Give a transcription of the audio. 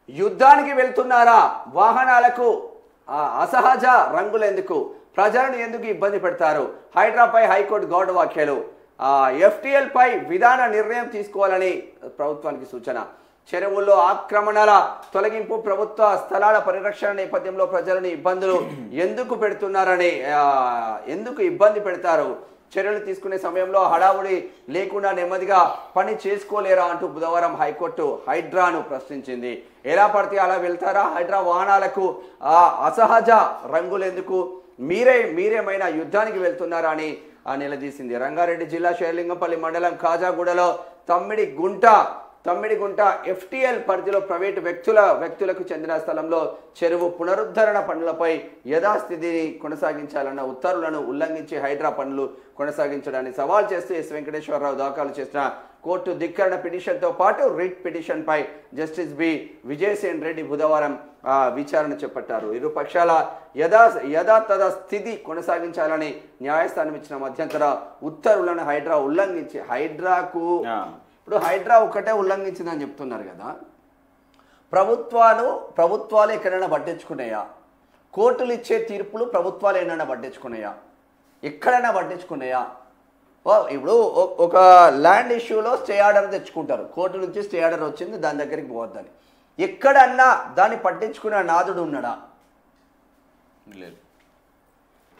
యుద్ధానికి వెళ్తున్నారా? వాహనాలకు అసహజ రంగులెందుకు? ప్రజలను ఎందుకు ఇబ్బంది పెడతారు? హైడ్రాపై హైకోర్టు ఘాటు వ్యాఖ్యలు. ఎఫ్టీఎల్ పై విధాన నిర్ణయం తీసుకోవాలని ప్రభుత్వానికి సూచన. చెరువుల్లో ఆక్రమణల తొలగింపు, ప్రభుత్వ స్థలాల పరిరక్షణ నేపథ్యంలో ప్రజలను ఇబ్బందులు ఎందుకు పెడుతున్నారని ఎందుకు ఇబ్బంది పెడతారు? చర్యలు తీసుకునే సమయంలో హడావుడి లేకుండా నెమ్మదిగా పని చేసుకోలేరా అంటూ బుధవారం హైకోర్టు హైడ్రాను ప్రశ్నించింది. ఎలా పడితే అలా వెళ్తారా? హైడ్రా వాహనాలకు అసహజ రంగులెందుకు? మీరేమైనా యుద్ధానికి వెళ్తున్నారా అని నిలదీసింది. రంగారెడ్డి జిల్లా షేర్లింగంపల్లి మండలం కాజాగూడలో తమ్మిడిగుంట ఎఫ్టీఎల్ పరిధిలో ప్రైవేటు వ్యక్తులకు చెందిన స్థలంలో చెరువు పునరుద్ధరణ పనులపై యథాస్థితిని కొనసాగించాలన్న ఉత్తర్వులను ఉల్లంఘించి హైడ్రా పనులు కొనసాగించడాన్ని సవాల్ చేస్తూ ఎస్ వెంకటేశ్వరరావు దాఖలు చేసిన కోర్టు ధిక్కరణ పిటిషన్తో పాటు రిట్ పిటిషన్పై జస్టిస్ బి విజయసేన్ రెడ్డి బుధవారం విచారణ చేపట్టారు. ఇరు పక్షాల యథాతథ స్థితి కొనసాగించాలని న్యాయస్థానం ఇచ్చిన మధ్యంతర ఉత్తర్వులను హైడ్రా ఉల్లంఘించి ఇప్పుడు హైడ్రా ఒకటే ఉల్లంఘించిందని చెప్తున్నారు కదా. ప్రభుత్వాలు ఎక్కడైనా పట్టించుకున్నాయా? కోర్టులు ఇచ్చే తీర్పులు ప్రభుత్వాలు ఏమైనా పట్టించుకున్నాయా? ఎక్కడైనా పట్టించుకున్నాయా? ఇప్పుడు ఒక ల్యాండ్ ఇష్యూలో స్టే ఆర్డర్ తెచ్చుకుంటారు, కోర్టు నుంచి స్టే ఆర్డర్ వచ్చింది, దాని దగ్గరికి పోవద్దని. ఎక్కడన్నా దాన్ని పట్టించుకునే నాదుడు ఉన్నాడా? లేదు.